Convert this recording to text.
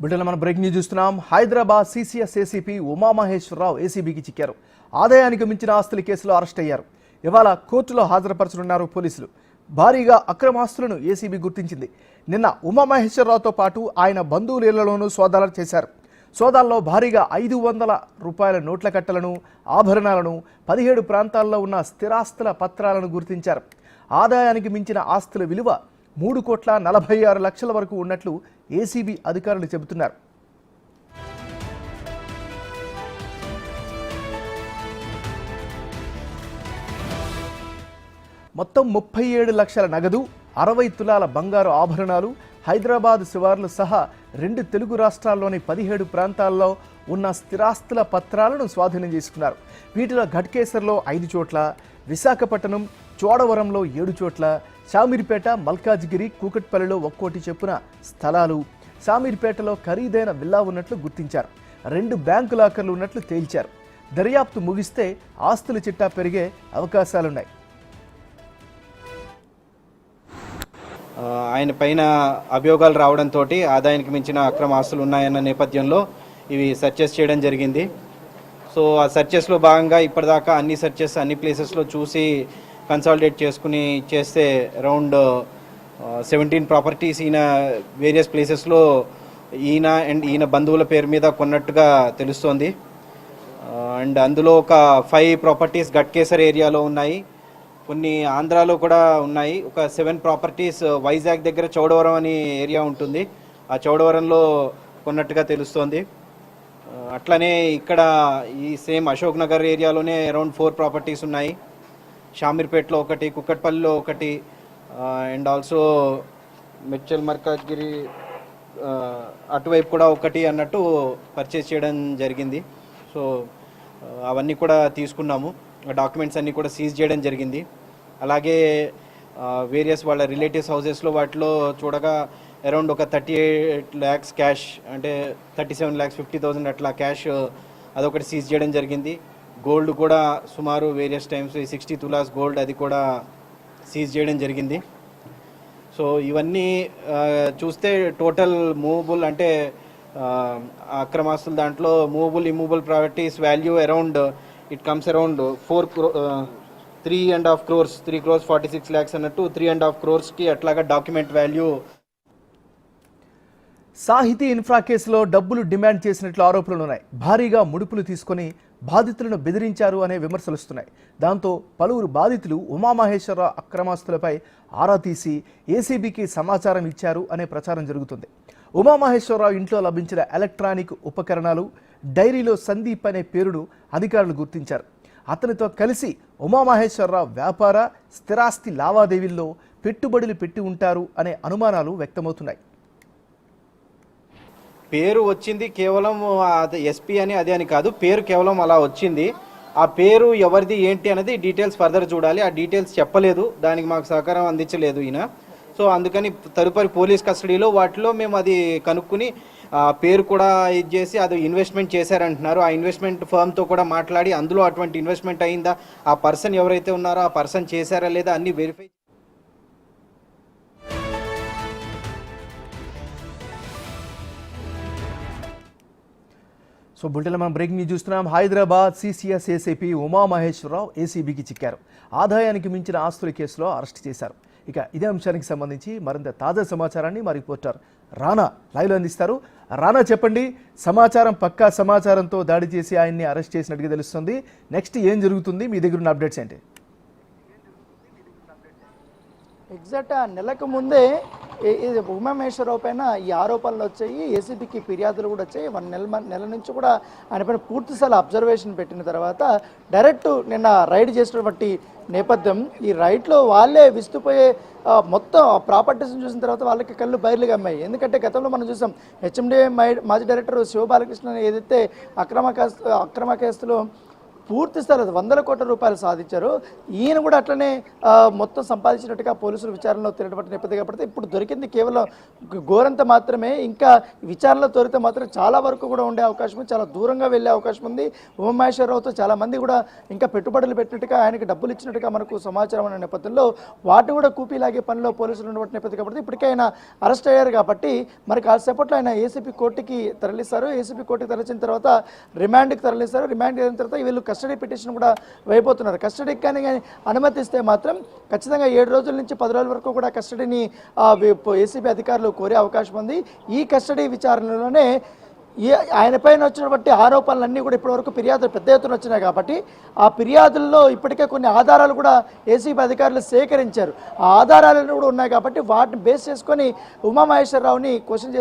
బిడ్డలు మన break news చూస్తున్నాం. హైదరాబాద్ సిసిఎస్ ఏసీపీ ఉమామహేశ్వరరావు ఏసీబీకి చిక్కారు. ఆదాయానికి మించిన ఆస్తుల కేసులో అరెస్ట్ అయ్యారు. ఇవాళ కోర్టులో హాజరుపరచనున్నారు పోలీసులు. భారీగా అక్రమ ఆస్తులను ఏసీబీ గుర్తించింది. నిన్న ఉమామహేశ్వరరావుతో పాటు ఆయన బంధువుల ఇళ్లలోనూ సోదాలు చేశారు. సోదాల్లో భారీగా 500 రూపాయల నోట్ల కట్టలను, ఆభరణాలను, 17 ప్రాంతాల్లో ఉన్న స్థిరాస్తుల పత్రాలను గుర్తించారు. ఆదాయానికి మించిన ఆస్తుల విలువ 3,46,00,000 వరకు ఉన్నట్లు ఏసీబీ అధికారులు చెబుతున్నారు. మొత్తం 37 లక్షల నగదు, 60 తులాల బంగారు ఆభరణాలు, హైదరాబాద్ శివార్లు సహా 2 తెలుగు రాష్ట్రాల్లోని 17 ప్రాంతాల్లో ఉన్న స్థిరాస్తుల పత్రాలను స్వాధీనం చేసుకున్నారు. వీటిలో ఘట్కేసర్లో 5 చోట్ల, విశాఖపట్నం, చోడవరంలో 7 చోట్ల, షామీర్పేట, మల్కాజ్గిరి, కూకట్పల్లిలో ఒక్కోటి చొప్పున స్థలాలు, షామీర్పేటలో ఖరీదైన విల్లా ఉన్నట్లు గుర్తించారు. 2 బ్యాంకు లాకర్లు ఉన్నట్లు తేల్చారు. దర్యాప్తు ముగిస్తే ఆస్తుల చిట్టా పెరిగే అవకాశాలున్నాయి. ఆయన పైన అభియోగాలు రావడంతో ఆదాయానికి మించిన అక్రమ ఆస్తులు ఉన్నాయన్న నేపథ్యంలో ఇవి సర్చెస్ చేయడం జరిగింది. సో ఆ సర్చెస్లో భాగంగా ఇప్పటిదాకా అన్ని సర్చెస్ అన్ని ప్లేసెస్లో చూసి కన్సాలిడేట్ చేసుకుని చేస్తే అరౌండ్ 17 ప్రాపర్టీస్ ఈయన వేరియస్ ప్లేసెస్లో ఈయన బంధువుల పేరు మీద కొన్నట్టుగా తెలుస్తోంది. అండ్ అందులో ఒక 5 ప్రాపర్టీస్ ఘట్కేసర్ ఏరియాలో ఉన్నాయి, కొన్ని ఆంధ్రాలో కూడా ఉన్నాయి. ఒక 7 ప్రాపర్టీస్ వైజాగ్ దగ్గర చౌడవరం అనే ఏరియా ఉంటుంది, ఆ చౌడవరంలో కొన్నట్టుగా తెలుస్తోంది. అట్లనే ఇక్కడ ఈ సేమ్ అశోక్ నగర్ ఏరియాలోనే అరౌండ్ 4 ప్రాపర్టీస్ ఉన్నాయి. షామీర్పేటలో ఒకటి, కుక్కట్పల్లిలో ఒకటి, అండ్ ఆల్సో మెడ్చల్ మల్కాజ్గిరి అటువైపు కూడా ఒకటి అన్నట్టు పర్చేస్ చేయడం జరిగింది. సో అవన్నీ కూడా తీసుకున్నాము, డాక్యుమెంట్స్ అన్నీ కూడా సీజ్ చేయడం జరిగింది. అలాగే వేరియస్ వాళ్ళ రిలేటివ్స్ హౌసెస్లో వాటిలో చూడగా అరౌండ్ ఒక 38 lakhs క్యాష్, అంటే 37,50,000 అట్లా క్యాష్ అదొకటి సీజ్ చేయడం జరిగింది. గోల్డ్ కూడా సుమారు వేరియస్ టైమ్స్ 60 తులాస్ గోల్డ్ అది కూడా సీజ్ చేయడం జరిగింది. సో ఇవన్నీ చూస్తే టోటల్ మూవబుల్ అంటే అక్రమాస్తుల దాంట్లో movable immovable properties value around it comes around 3.5 crores, 3 crores 46 lakhs అన్నట్టు 3.5 crores అట్లాగా డాక్యుమెంట్ వాల్యూ. సాహితీ ఇన్ఫ్రా కేసులో డబ్బులు డిమాండ్ చేసినట్లు ఆరోపణలున్నాయి. భారీగా ముడుపులు తీసుకొని బాధితులను బెదిరించారు అనే విమర్శలు వస్తున్నాయి. దాంతో పలువురు బాధితులు ఉమామహేశ్వరరావు అక్రమాస్తులపై ఆరా తీసి ఏసీబీకి సమాచారం ఇచ్చారు అనే ప్రచారం జరుగుతుంది. ఉమామహేశ్వరరావు ఇంట్లో లభించిన ఎలక్ట్రానిక్ ఉపకరణాలు, డైరీలో సందీప్ అనే పేరును అధికారులు గుర్తించారు. అతనితో కలిసి ఉమామహేశ్వరరావు వ్యాపార, స్థిరాస్తి లావాదేవీల్లో పెట్టుబడులు పెట్టి ఉంటారు అనే అనుమానాలు వ్యక్తమవుతున్నాయి. పేరు వచ్చింది కేవలం ఎస్పీ అని అదే అని కాదు, పేరు కేవలం అలా వచ్చింది. ఆ పేరు ఎవరిది ఏంటి అనేది డీటెయిల్స్ ఫర్దర్ చూడాలి. ఆ డీటెయిల్స్ చెప్పలేదు, దానికి మాకు సహకారం అందించలేదు ఈయన. సో అందుకని తదుపరి పోలీస్ కస్టడీలో వాటిలో మేము అది కనుక్కుని పేరు కూడా ఇది చేసి అది ఇన్వెస్ట్మెంట్ చేశారంటున్నారు. ఆ ఇన్వెస్ట్మెంట్ ఫర్మ్తో కూడా మాట్లాడి అందులో అటువంటి ఇన్వెస్ట్మెంట్ అయిందా, ఆ పర్సన్ ఎవరైతే ఉన్నారో ఆ పర్సన్ చేశారా లేదా అన్ని వెరిఫై. సో బులెటిన్లో మనం బ్రేకింగ్ న్యూస్ చూస్తున్నాం. హైదరాబాద్ సిసిఎస్ ఏసీపీ ఉమామహేశ్వరరావు ఏసీబీకి చిక్కారు. ఆదాయానికి మించిన ఆస్తుల కేసులో అరెస్ట్ చేశారు. ఇక ఇదే అంశానికి సంబంధించి మరింత తాజా సమాచారాన్ని మా రిపోర్టర్ రానా లైవ్లో అందిస్తారు. రానా, చెప్పండి, సమాచారం పక్కా సమాచారంతో దాడి చేసి ఆయన్ని అరెస్ట్ చేసినట్టుగా తెలుస్తుంది. నెక్స్ట్ ఏం జరుగుతుంది, మీ దగ్గర ఉన్న అప్డేట్స్ ఏంటి? ఎగ్జాక్ట్ నెలకు ముందే ఉమామహేశ్వరరావు పైన ఈ ఆరోపణలు వచ్చాయి, ఏసీబీకి ఫిర్యాదులు కూడా వచ్చాయి. 1 నెల నుంచి కూడా ఆయన పైన పూర్తిస్థాయి అబ్జర్వేషన్ పెట్టిన తర్వాత డైరెక్ట్ నిన్న రైడ్ చేసినటువంటి నేపథ్యం. ఈ రైడ్లో వాళ్ళే విస్తుపోయే మొత్తం ప్రాపర్టీస్ని చూసిన తర్వాత వాళ్ళకి కళ్ళు బయలుగా అమ్మాయి. ఎందుకంటే గతంలో మనం చూసాం, హెచ్ఎండిఏ మాజీ డైరెక్టర్ శివబాలకృష్ణ ఏదైతే అక్రమ కేసులో పూర్తి స్థాయిలో 100 కోట్ల రూపాయలు సాధించారు. ఈయన కూడా అట్లనే మొత్తం సంపాదించినట్టుగా పోలీసులు విచారణలో తేలినటువంటి నేపథ్యం కాబట్టి ఇప్పుడు దొరికింది కేవలం గోరంత మాత్రమే. ఇంకా విచారణలో తొలితే మాత్రం చాలా వరకు కూడా ఉండే అవకాశం ఉంది, చాలా దూరంగా వెళ్ళే అవకాశం ఉంది. ఉమామహేశ్వరరావుతో చాలా మంది కూడా ఇంకా పెట్టుబడులు పెట్టినట్టుగా, ఆయనకి డబ్బులు ఇచ్చినట్టుగా మనకు సమాచారం అనే నేపథ్యంలో వాటిని కూడా కూపీలాగే పనిలో పోలీసులు ఉన్నటువంటి నేపథ్యం కాబట్టి ఇప్పటికే ఆయన అరెస్ట్ అయ్యారు కాబట్టి మరి కాసేపట్లో ఆయన ఏసీపీ కోర్టుకి తరలిస్తారు. ఏసీపీ కోర్టుకి తరలించిన తర్వాత రిమాండ్కి తరలిస్తారు. రిమాండ్ అయిన తర్వాత వీళ్ళు కస్టడీ పిటిషన్ కూడా వేయబోతున్నారు. కస్టడీకి కానీ అనుమతిస్తే మాత్రం ఖచ్చితంగా 7 రోజుల నుంచి 10 రోజుల వరకు కూడా కస్టడీని ఏసీబీ అధికారులు కోరే అవకాశం ఉంది. ఈ కస్టడీ విచారణలోనే ఆయనపైన వచ్చినటువంటి ఆరోపణలన్నీ కూడా ఇప్పటివరకు ఫిర్యాదులు పెద్ద ఎత్తున వచ్చినాయి కాబట్టి ఆ ఫిర్యాదుల్లో ఇప్పటికే కొన్ని ఆధారాలు కూడా ఏసీబీ అధికారులు సేకరించారు. ఆ ఆధారాలు కూడా ఉన్నాయి కాబట్టి వాటిని బేస్ చేసుకొని ఉమామహేశ్వరరావుని క్వశ్చన్ చేసి